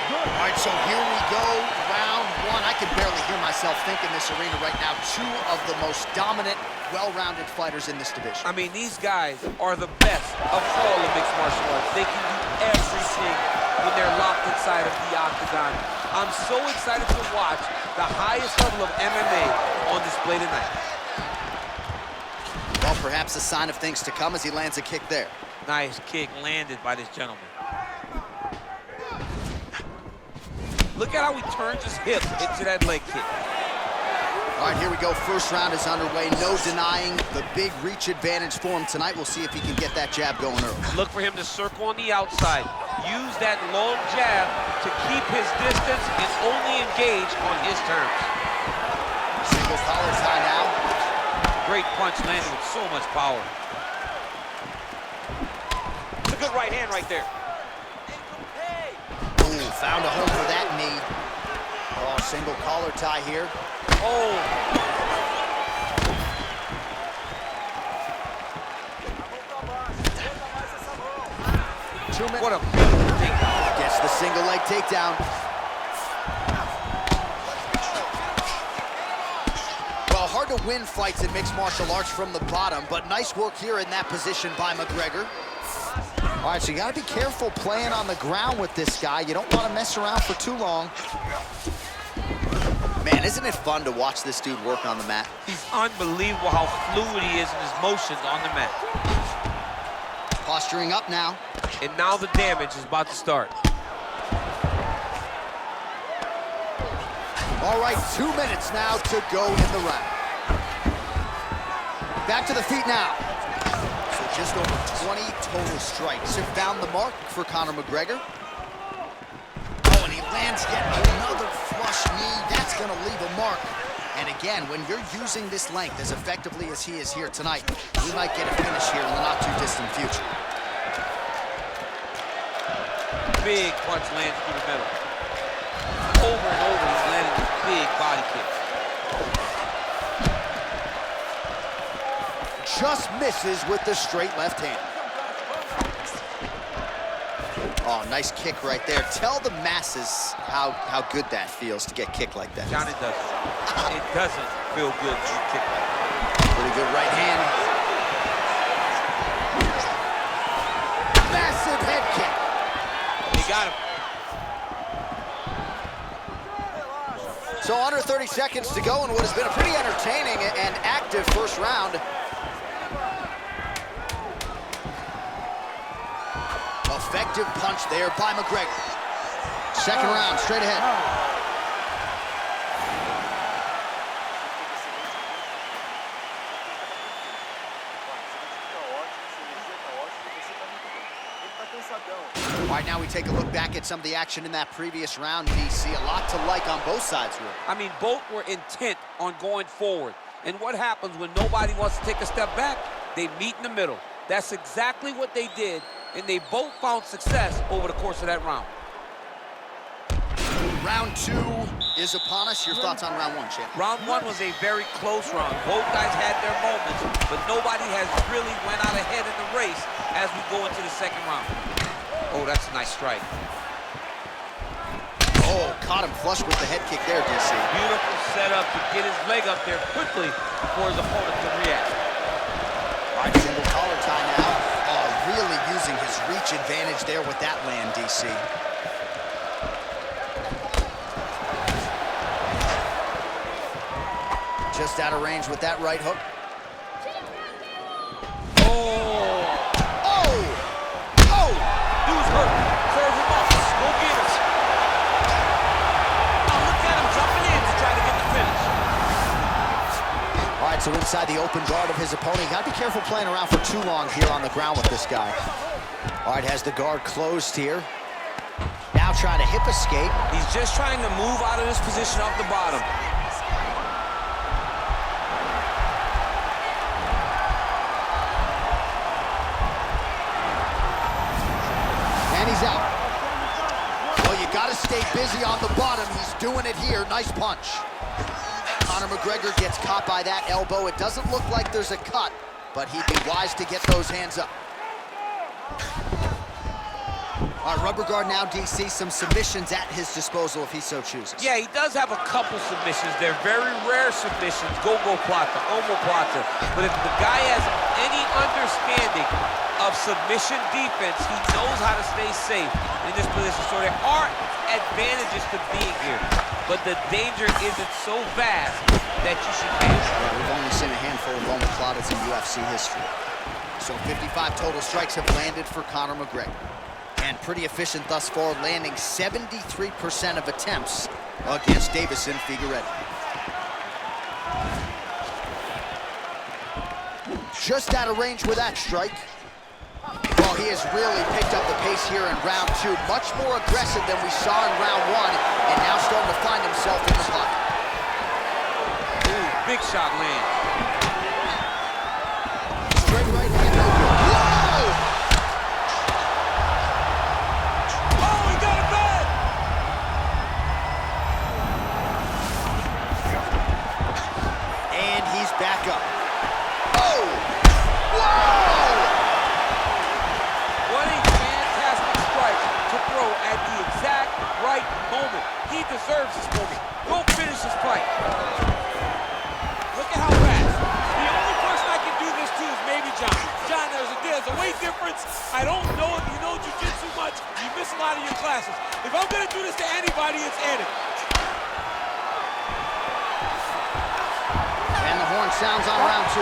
All right, so here we go, round one. I can barely hear myself think in this arena right now. Two of the most dominant, well-rounded fighters in this division. I mean, these guys are the best of all the mixed martial arts. They can do everything when they're locked inside of the octagon. I'm so excited to watch the highest level of MMA on display tonight. Well, perhaps a sign of things to come as he lands a kick there. Nice kick landed by this gentleman. Look at how he turns his hip into that leg kick. All right, here we go. First round is underway. No denying the big reach advantage for him tonight. We'll see if he can get that jab going early. Look for him to circle on the outside. Use that long jab to keep his distance and only engage on his terms. Single collar tie now. Great punch landed with so much power. It's a good right hand right there. Ooh, found a home for that knee. Oh, single collar tie here. Oh. What a beautiful takedown. Gets the single leg takedown. Well, hard to win fights in mixed martial arts from the bottom, but nice work here in that position by McGregor. All right, so you got to be careful playing on the ground with this guy. You don't want to mess around for too long. Man, isn't it fun to watch this dude work on the mat? He's unbelievable how fluid he is in his motions on the mat. Posturing up now. And now the damage is about to start. All right, 2 minutes now to go in the round. Back to the feet now. So just over 20 total strikes have found the mark for Conor McGregor. Oh, and he lands yet another flush knee. That's going to leave a mark. And again, when you're using this length as effectively as he is here tonight, we might get a finish here in the not-too-distant future. Big punch lands through the middle. Over and over, he's landing these big body kicks. Just misses with the straight left hand. Oh, nice kick right there. Tell the masses how good that feels to get kicked like that. John, it doesn't. It doesn't feel good to get kicked like that. Pretty good right hand. Massive head kick. He got him. So under 30 seconds to go in what has been a pretty entertaining and active first round. Effective punch there by McGregor. Second round, straight ahead. All right, now we take a look back at some of the action in that previous round. DC, a lot to like on both sides here. I mean, both were intent on going forward. And what happens when nobody wants to take a step back? They meet in the middle. That's exactly what they did, and they both found success over the course of that round. Round two is upon us. Your thoughts on round one, champ? Round one was a very close round. Both guys had their moments, but nobody has really went out ahead in the race as we go into the second round. Oh, that's a nice strike. Oh, caught him flush with the head kick there, DC. Beautiful setup to get his leg up there quickly before his opponent could react. All right, single collar tie now. Oh, really using his reach advantage there with that land, DC. Just out of range with that right hook. Oh! Oh! Oh! Dude's hurt. Serve him up. Go get us. Oh, look at him jumping in to try to get the finish. All right, so inside the open guard of his opponent. You gotta be careful playing around for too long here on the ground with this guy. All right, has the guard closed here. Now trying to hip escape. He's just trying to move out of this position off the bottom. He's out. Well, you got to stay busy on the bottom. He's doing it here. Nice punch. Conor McGregor gets caught by that elbow. It doesn't look like there's a cut, but he'd be wise to get those hands up. All All right, rubber guard now, DC. Some submissions at his disposal if he so chooses. Yeah, he does have a couple submissions. They're very rare submissions. Go-go plata, omoplata. But if the guy has any understanding of submission defense, he knows how to stay safe in this position. So there are advantages to being here, but the danger isn't so vast that you should pass. Yeah, we've only seen a handful of omoplatas in UFC history. So 55 total strikes have landed for Conor McGregor. And pretty efficient thus far, landing 73% of attempts against Deiveson Figueiredo. Just out of range with that strike. Well, he has really picked up the pace here in round 2. Much more aggressive than we saw in round 1, and now starting to find himself in the pocket. Ooh, big shot land. Straight right hand. Whoa! Oh, he got it bad! And he's back up. Oh! Whoa! What a fantastic strike to throw at the exact right moment. He deserves this moment. Go finish this fight. Look at how fast. The only person I can do this to is maybe John. John, there's a weight difference. I don't know if you know jiu-jitsu much. You miss a lot of your classes. If I'm going to do this to anybody, it's Eddie. And the horn sounds on round 2.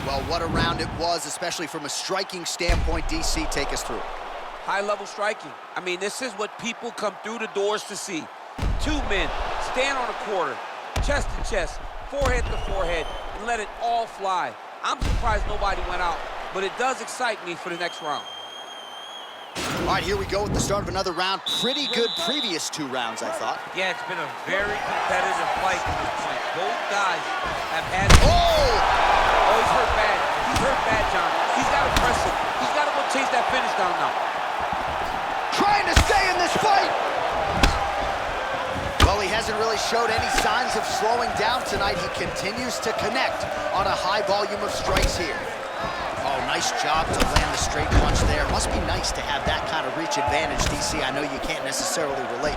Well, what a round it was, especially from a striking standpoint. DC, take us through. High-level striking. I mean, this is what people come through the doors to see. Two men stand on a quarter, chest to chest, forehead to forehead, and let it all fly. I'm surprised nobody went out, but it does excite me for the next round. All right, here we go with the start of another round. Pretty good previous 2 rounds, I thought. Yeah, it's been a very competitive fight to this point. Both guys have had... Oh, he's hurt bad. He's hurt bad, John. He's got to press it. He's got to go chase that finish down now. Trying to stay in this fight. Well, he hasn't really showed any signs of slowing down tonight. He continues to connect on a high volume of strikes here. Oh, nice job to land the straight punch there. Must be nice to have that kind of reach advantage, DC. I know you can't necessarily relate.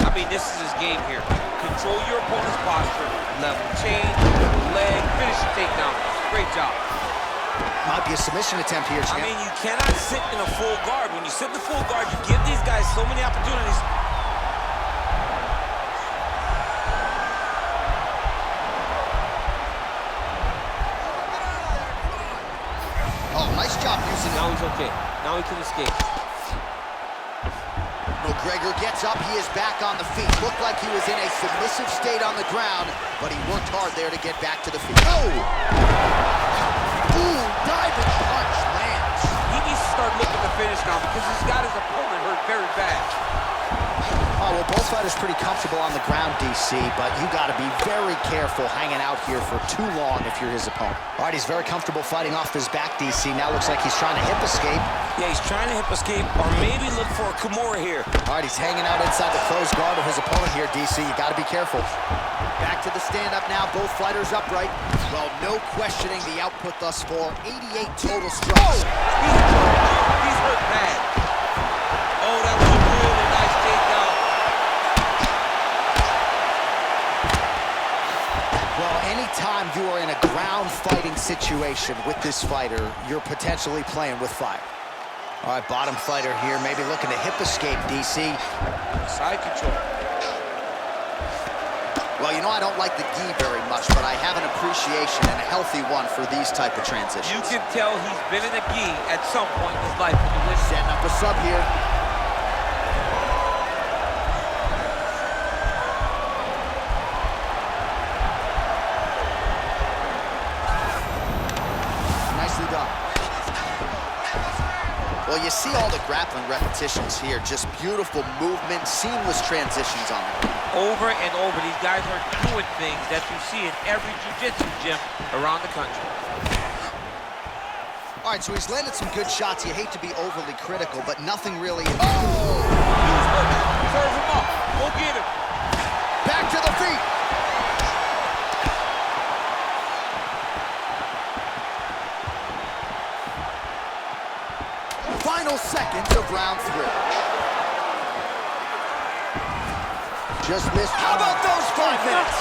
I mean, this is his game here. Control your opponent's posture, level change, leg, finish the takedown. Great job. Might be a submission attempt here, champ. I mean, you cannot sit in a full guard. When you sit in the full guard, you give these guys so many opportunities. Oh, nice job using it. Now he's okay. Now he can escape. McGregor gets up. He is back on the feet. Looked like he was in a submissive state on the ground, but he worked hard there to get back to the feet. Oh! Ooh, diving punch lands. He needs to start looking to finish now because he's got his opponent hurt very bad. Oh, well, both fighters pretty comfortable on the ground, DC, but you got to be very careful hanging out here for too long if you're his opponent. All right, he's very comfortable fighting off his back, DC. Now looks like he's trying to hip escape. Yeah, he's trying to hip escape or maybe look for a Kimura here. All right, he's hanging out inside the closed guard of his opponent here, DC. You got to be careful. Back to the stand-up now, both fighters upright. Well, no questioning the output thus far. 88 total strikes. He's hurt bad. Oh, that was a really nice takedown. Well, anytime you are in a ground fighting situation with this fighter, you're potentially playing with fire. All right, bottom fighter here, maybe looking to hip escape, DC. Side control. Well, you know, I don't like the gi very much, but I have an appreciation and a healthy one for these type of transitions. You can tell he's been in a gi at some point in his life. Setting up a sub here. Nicely done. Well, you see all the grappling repetitions here. Just beautiful movement, seamless transitions on it. Over and over, these guys are doing things that you see in every jiu-jitsu gym around the country. All right, so he's landed some good shots. You hate to be overly critical, but nothing really... Serve him up. Go get him. Back to final seconds of round 3. Just missed. How about those 5 minutes?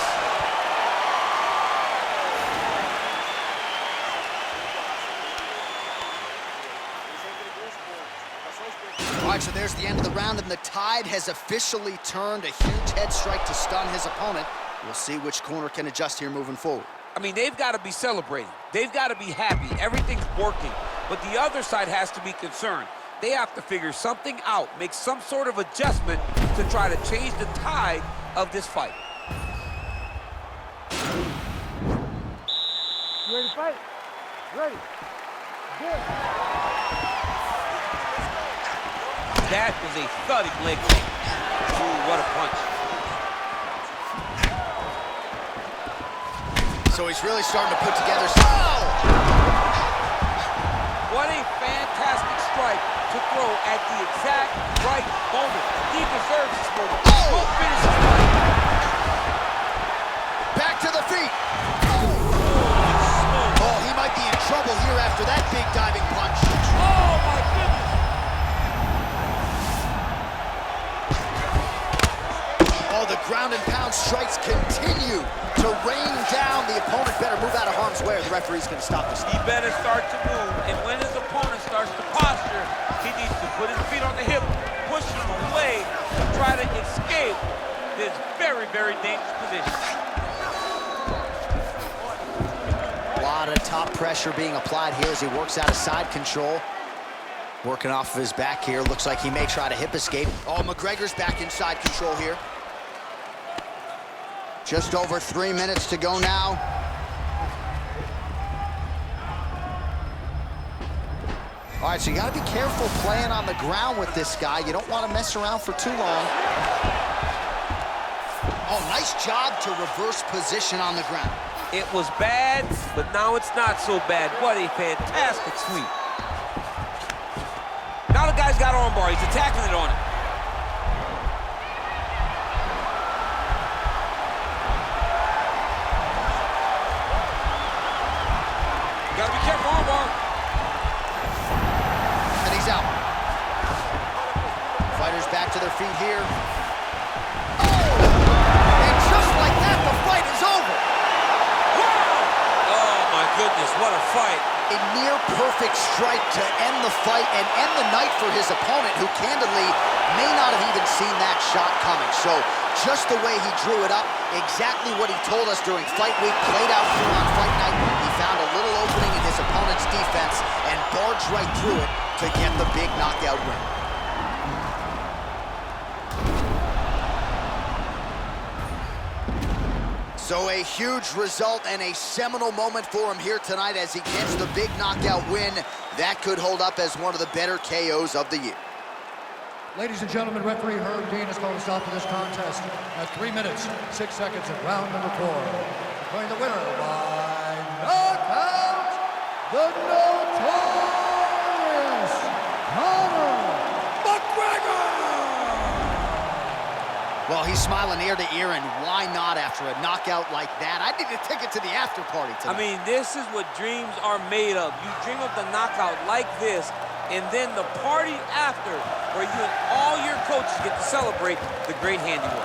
All right, so there's the end of the round, and the tide has officially turned. A huge head strike to stun his opponent. We'll see which corner can adjust here moving forward. I mean, they've got to be celebrating. They've got to be happy. Everything's working. But the other side has to be concerned. They have to figure something out, make some sort of adjustment to try to change the tide of this fight. You ready to fight? Ready. Good. That was a thudding leg kick. Ooh, what a punch. So he's really starting to put together some... Oh! What a fantastic strike to throw at the exact right moment. He deserves this moment. Oh! We'll finish this fight. Back to the feet. Oh, he might be in trouble here after that big diving punch. Oh, my goodness. Oh, the ground and pound strikes continue to rain down. The opponent better move out of harm's way or the referee's going to stop this. He better start to move, and when his opponent starts to posture, he needs to put his feet on the hip, push him away to try to escape this very, very dangerous position. A lot of top pressure being applied here as he works out of side control. Working off of his back here. Looks like he may try to hip escape. Oh, McGregor's back in side control here. Just over 3 minutes to go now. All right, so you got to be careful playing on the ground with this guy. You don't want to mess around for too long. Oh, nice job to reverse position on the ground. It was bad, but now it's not so bad. What a fantastic sweep. Now the guy's got armbar. He's attacking it on him. Gotta be careful, armbar. And he's out. Fighters back to their feet here. Oh! And just like that, the fight is over. Oh, my goodness, what a fight. A near-perfect strike to end the fight and end the night for his opponent, who candidly may not have even seen that shot coming. So just the way he drew it up, exactly what he told us during fight week, played out here on fight night. He found a little opening in his opponent's defense and barged right through it to get the big knockout win. So a huge result and a seminal moment for him here tonight as he gets the big knockout win. That could hold up as one of the better KOs of the year. Ladies and gentlemen, referee Herb Dean has called a stop to this contest at 3 minutes, 6 seconds of round number 4. Declaring the winner by knockout, the notorious Conor McGregor! Well, he's smiling ear to ear, and why not after a knockout like that? I need a ticket to the after party tonight. I mean, this is what dreams are made of. You dream of the knockout like this, and then the party after, where you and all your coaches get to celebrate the great handiwork.